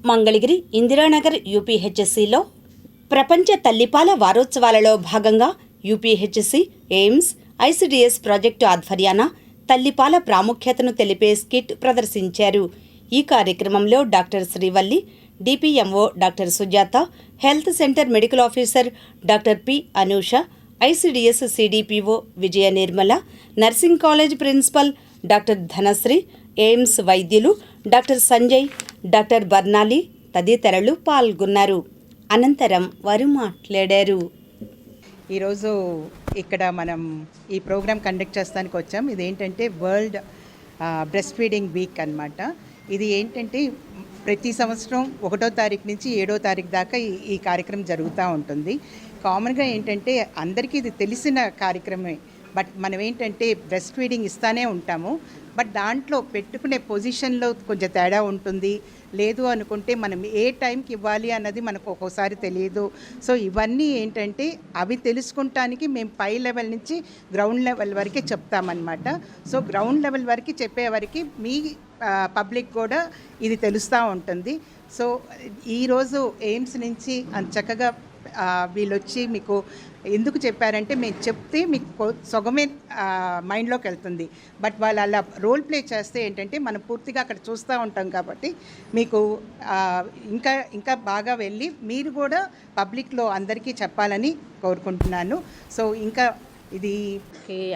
మంగళగిరి ఇందిరానగర్ యూపీహెచ్ఎస్సిలో ప్రపంచ తల్లిపాల వారోత్సవాలలో భాగంగా యూపీహెచ్ఎస్సి, ఎయిమ్స్, ఐసిడిఎస్ ప్రాజెక్టు ఆధ్వర్యాన తల్లిపాల ప్రాముఖ్యతను తెలిపే స్కిట్ ప్రదర్శించారు. ఈ కార్యక్రమంలో doctor Srivalli, DPMO doctor Sujatha, health centre medical officer doctor P Anusha, ICDS CDPO Vijaya Nirmala, nursing college principal doctor Dhanashree, AIIMS వైద్యులు డాక్టర్ సంజయ్, డాక్టర్ బర్నాలి తదితరులు పాల్గొన్నారు. అనంతరం వారు మాట్లాడారు. ఈరోజు ఇక్కడ మనం ఈ ప్రోగ్రామ్ కండక్ట్ చేస్తానికి వచ్చాం. ఇదేంటంటే వరల్డ్ బ్రెస్ట్ ఫీడింగ్ వీక్ అన్నమాట. ఇది ఏంటంటే ప్రతి సంవత్సరం 1వ తారీఖు నుంచి 7వ తారీఖు దాకా ఈ కార్యక్రమం జరుగుతూ ఉంటుంది. కామన్గా ఏంటంటే అందరికీ ఇది తెలిసిన కార్యక్రమమే. బట్ మనం ఏంటంటే బ్రెస్ట్ ఫీడింగ్ ఇస్తూనే ఉంటాము. బట్ దాంట్లో పెట్టుకునే పొజిషన్లో కొంచెం తేడా ఉంటుంది. లేదు అనుకుంటే మనం ఏ టైంకి ఇవ్వాలి అన్నది మనకు ఒక్కోసారి తెలియదు. సో ఇవన్నీ ఏంటంటే అవి తెలుసుకుంటానికి మేము పై లెవెల్ నుంచి గ్రౌండ్ లెవెల్ వరకే చెప్తామన్నమాట. సో గ్రౌండ్ లెవెల్ వరకు చెప్పేవరకు మీ పబ్లిక్ కూడా ఇది తెలుస్తూ ఉంటుంది. సో ఈరోజు ఎయిమ్స్ నుంచి చక్కగా వీళ్ళు వచ్చి మీకు ఎందుకు చెప్పారంటే మేము చెప్తే మీకు సగమే మైండ్లోకి వెళ్తుంది. బట్ వాళ్ళు అలా రోల్ ప్లే చేస్తే ఏంటంటే మనం పూర్తిగా అక్కడ చూస్తూ ఉంటాం కాబట్టి మీకు ఇంకా బాగా వెళ్ళి మీరు కూడా పబ్లిక్లో అందరికీ చెప్పాలని కోరుకుంటున్నాను. సో ఇంకా ఇది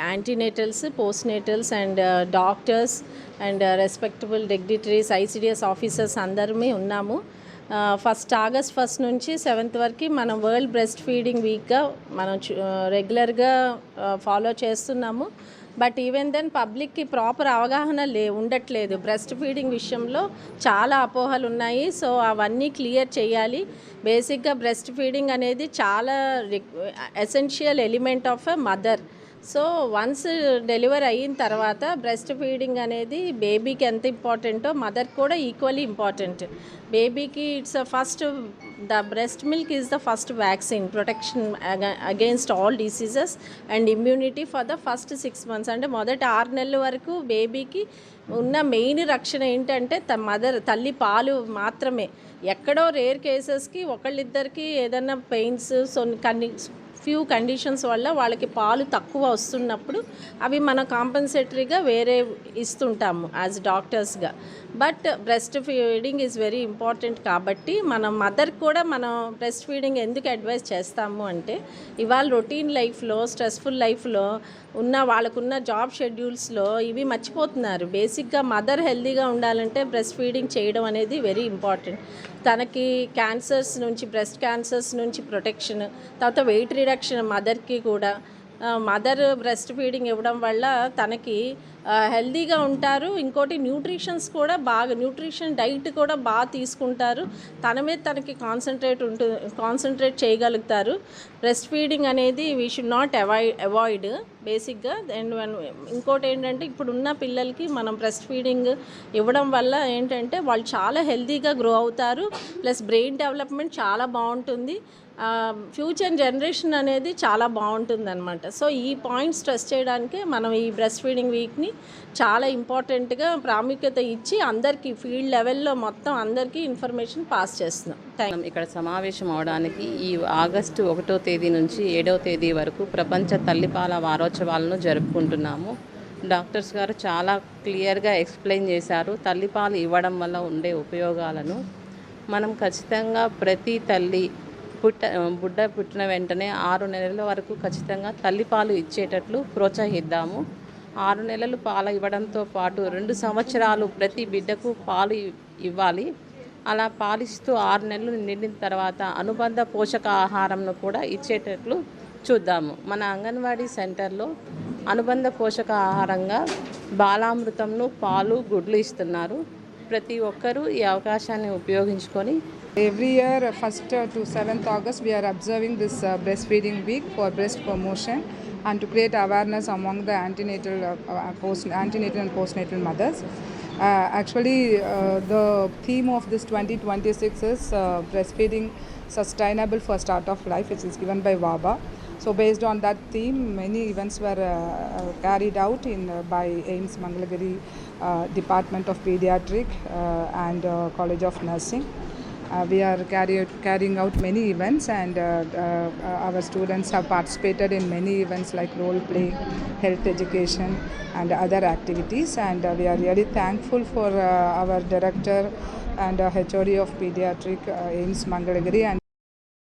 antenatals, post natals and doctors and respectable dignitaries, ICDS officers అందరమే ఉన్నాము. ఆగస్ట్ 1 నుంచి 7 వరకు మనం వరల్డ్ బ్రెస్ట్ ఫీడింగ్ వీక్గా మనం రెగ్యులర్గా ఫాలో చేస్తున్నాము. బట్ ఈవెన్ దెన్ పబ్లిక్కి ప్రాపర్ అవగాహన ఉండట్లేదు. బ్రెస్ట్ ఫీడింగ్ విషయంలో చాలా అపోహలు ఉన్నాయి. సో అవన్నీ క్లియర్ చేయాలి. బేసిక్గా బ్రెస్ట్ ఫీడింగ్ అనేది చాలా essential element of a mother. So once delivery అయిన తర్వాత బ్రెస్ట్ ఫీడింగ్ అనేది బేబీకి ఎంత ఇంపార్టెంటో మదర్కి కూడా ఈక్వల్లీ ఇంపార్టెంట్. బేబీకి the breast milk is the first vaccine, protection against all diseases and immunity for the first 6 months. అంటే మొదటి 6 నెలల వరకు బేబీకి ఉన్న మెయిన్ రక్షణ ఏంటంటే తల్లి పాలు మాత్రమే. ఎక్కడో రేర్ కేసెస్కి ఒకళ్ళిద్దరికి ఏదైనా పెయిన్స్, ఫ్యూ కండిషన్స్ వల్ల వాళ్ళకి పాలు తక్కువ వస్తున్నప్పుడు అవి మనం కాంపెన్సేటరీగా వేరే ఇస్తుంటాము యాజ్ డాక్టర్స్గా. But breast feeding is very important కాబట్టి మన మదర్కి కూడా మనం బ్రెస్ట్ ఫీడింగ్ ఎందుకు అడ్వైస్ చేస్తాము అంటే ఇవాళ రొటీన్ లైఫ్లో, స్ట్రెస్ఫుల్ లైఫ్లో వాళ్ళకున్న జాబ్ షెడ్యూల్స్లో ఇవి మర్చిపోతున్నారు. బేసిక్గా మదర్ హెల్తీగా ఉండాలంటే బ్రెస్ట్ ఫీడింగ్ చేయడం అనేది వెరీ ఇంపార్టెంట్. తనకి క్యాన్సర్స్ నుంచి, బ్రెస్ట్ క్యాన్సర్స్ నుంచి ప్రొటెక్షన్, తర్వాత వెయిట్ రిడక్షన్ మదర్కి కూడా. మదర్ బ్రెస్ట్ ఫీడింగ్ ఇవ్వడం వల్ల తనకి హెల్తీగా ఉంటారు. ఇంకోటి న్యూట్రిషన్ డైట్ కూడా బాగా తీసుకుంటారు. తన మీద తనకి కాన్సన్ట్రేట్ చేయగలుగుతారు. బ్రెస్ట్ ఫీడింగ్ అనేది వీ షుడ్ నాట్ అవాయిడ్ బేసిక్గా. అండ్ ఇంకోటి ఏంటంటే ఇప్పుడున్న పిల్లలకి మనం బ్రెస్ట్ ఫీడింగ్ ఇవ్వడం వల్ల ఏంటంటే వాళ్ళు చాలా హెల్తీగా గ్రో అవుతారు. ప్లస్ బ్రెయిన్ డెవలప్మెంట్ చాలా బాగుంటుంది. ఫ్యూచర్ జనరేషన్ అనేది చాలా బాగుంటుంది అనమాట. సో ఈ పాయింట్స్ స్ట్రెస్ చేయడానికి మనం ఈ బ్రెస్ట్ ఫీడింగ్ వీక్ని చాలా ఇంపార్టెంట్గా ప్రాముఖ్యత ఇచ్చి అందరికీ ఫీల్డ్ లెవెల్లో మొత్తం అందరికీ ఇన్ఫర్మేషన్ పాస్ చేస్తున్నాం. ఇక్కడ సమావేశం అవడానికి ఈ ఆగస్టు 1వ తేదీ నుంచి 7వ తేదీ వరకు ప్రపంచ తల్లిపాల వారోత్సవాలను జరుపుకుంటున్నాము. డాక్టర్స్ గారు చాలా క్లియర్గా ఎక్స్ప్లెయిన్ చేశారు తల్లిపాలు ఇవ్వడం వల్ల ఉండే ఉపయోగాలను. మనం ఖచ్చితంగా ప్రతి తల్లి పుట్టిన వెంటనే 6 నెలల వరకు ఖచ్చితంగా తల్లిపాలు ఇచ్చేటట్లు ప్రోత్సహిద్దాము. 6 నెలలు పాలు ఇవ్వడంతో పాటు 2 సంవత్సరాలు ప్రతి బిడ్డకు పాలు ఇవ్వాలి. అలా పాలిస్తూ 6 నెలలు నిండిన తర్వాత అనుబంధ పోషకాహారంను కూడా ఇచ్చేటట్లు చూద్దాము. మన అంగన్వాడీ సెంటర్లో అనుబంధ పోషకాహారంగా బాలామృతంను, పాలు, గుడ్లు ఇస్తున్నారు. ప్రతి ఒక్కరూ ఈ అవకాశాన్ని ఉపయోగించుకొని Every year, 1st to 7th August, we are observing this breastfeeding week for breast promotion and to create awareness among the antenatal and postnatal mothers. The theme of this 2026 is breastfeeding sustainable for start of life, which is given by WABA. So based on that theme, many events were carried out by AIIMS Mangalagiri Department of Pediatric and College of Nursing. We are carrying out many events, and our students have participated in many events like role play, health education, and other activities. And we are really thankful for our director and HOD of Pediatric AIMS Mangalagiri and